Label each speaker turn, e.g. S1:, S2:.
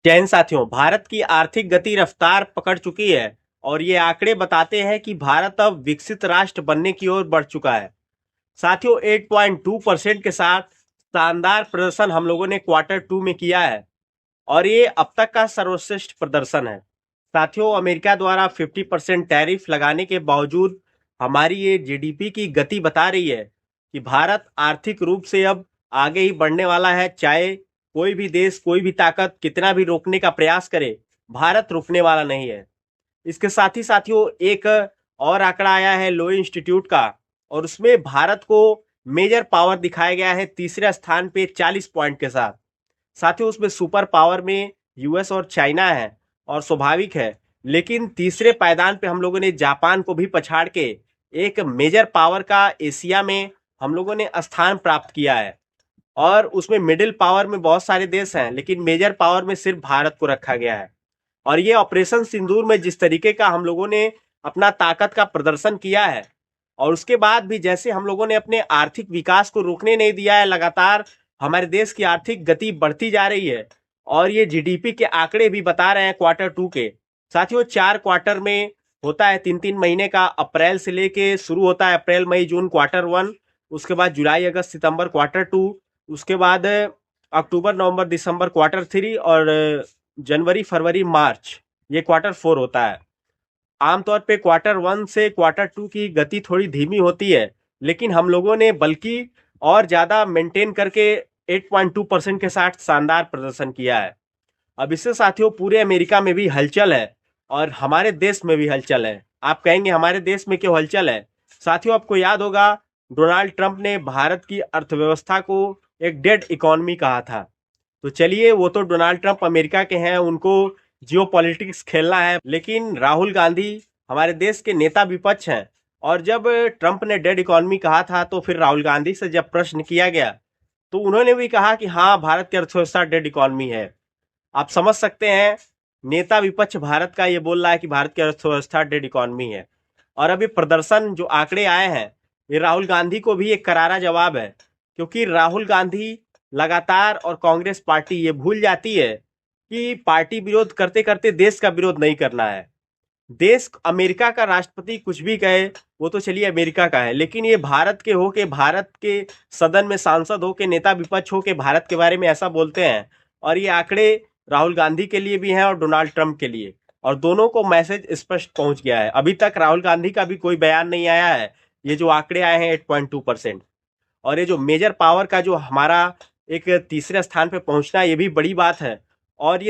S1: जय हिंद साथियों। भारत की आर्थिक गति रफ्तार पकड़ चुकी है और ये आंकड़े बताते हैं कि भारत अब विकसित राष्ट्र बनने की ओर बढ़ चुका है। साथियों, 8.2% के साथ शानदार प्रदर्शन हम लोगों ने क्वार्टर टू में किया है और ये अब तक का सर्वश्रेष्ठ प्रदर्शन है। साथियों, अमेरिका द्वारा 50% टैरिफ लगाने के बावजूद हमारी ये जीडीपी की गति बता रही है कि भारत आर्थिक रूप से अब आगे ही बढ़ने वाला है। चाहे कोई भी देश, कोई भी ताकत कितना भी रोकने का प्रयास करे, भारत रुकने वाला नहीं है। इसके साथ ही साथियों, एक और आंकड़ा आया है लो इंस्टीट्यूट का और उसमें भारत को मेजर पावर दिखाया गया है तीसरे स्थान पे 40 पॉइंट के साथ। साथियों, उसमें सुपर पावर में यूएस और चाइना है और स्वाभाविक है, लेकिन तीसरे पायदान पे हम लोगों ने जापान को भी पछाड़ के एक मेजर पावर का एशिया में हम लोगों ने स्थान प्राप्त किया है। और उसमें मिडिल पावर में बहुत सारे देश हैं, लेकिन मेजर पावर में सिर्फ भारत को रखा गया है। और ये ऑपरेशन सिंदूर में जिस तरीके का हम लोगों ने अपना ताकत का प्रदर्शन किया है और उसके बाद भी जैसे हम लोगों ने अपने आर्थिक विकास को रोकने नहीं दिया है, लगातार हमारे देश की आर्थिक गति बढ़ती जा रही है। और ये जीडीपी के आंकड़े भी बता रहे हैं क्वार्टर टू के। साथियों, 4 क्वार्टर में होता है, 3-3 महीने का, अप्रैल से लेके शुरू होता है अप्रैल मई जून क्वार्टर वन, उसके बाद जुलाई अगस्त सितंबर क्वार्टर टू, उसके बाद अक्टूबर नवंबर दिसंबर क्वार्टर थ्री और जनवरी फरवरी मार्च ये क्वार्टर फोर होता है। आमतौर पे क्वार्टर वन से क्वार्टर टू की गति थोड़ी धीमी होती है, लेकिन हम लोगों ने बल्कि और ज्यादा मेंटेन करके 8.2% के साथ शानदार प्रदर्शन किया है। अब इससे साथियों पूरे अमेरिका में भी हलचल है और हमारे देश में भी हलचल है। आप कहेंगे हमारे देश में क्यों हलचल है? साथियों, आपको याद होगा डोनाल्ड ट्रंप ने भारत की अर्थव्यवस्था को एक डेड इकोनॉमी कहा था। तो चलिए, वो तो डोनाल्ड ट्रंप अमेरिका के हैं, उनको जियो पॉलिटिक्स खेलना है, लेकिन राहुल गांधी हमारे देश के नेता विपक्ष हैं। और जब ट्रंप ने डेड इकोनॉमी कहा था तो फिर राहुल गांधी से जब प्रश्न किया गया तो उन्होंने भी कहा कि हाँ, भारत की अर्थव्यवस्था डेड इकोनॉमी है। आप समझ सकते हैं, नेता विपक्ष भारत का ये बोल रहा है कि भारत की अर्थव्यवस्था डेड इकोनॉमी है। और अभी प्रदर्शन जो आंकड़े आए हैं, ये राहुल गांधी को भी एक करारा जवाब है, क्योंकि राहुल गांधी लगातार और कांग्रेस पार्टी ये भूल जाती है कि पार्टी विरोध करते करते देश का विरोध नहीं करना है। देश अमेरिका का राष्ट्रपति कुछ भी कहे, वो तो चलिए अमेरिका का है, लेकिन ये भारत के हो के, भारत के सदन में सांसद हो के, नेता विपक्ष हो के भारत के बारे में ऐसा बोलते हैं। और ये आंकड़े राहुल गांधी के लिए भी हैं और डोनाल्ड ट्रंप के लिए, और दोनों को मैसेज स्पष्ट पहुंच गया है। अभी तक राहुल गांधी का भी कोई बयान नहीं आया है। ये जो आंकड़े आए हैं 8.2% और ये जो मेजर पावर का जो हमारा एक तीसरे स्थान पे पहुंचना, ये भी बड़ी बात है। और ये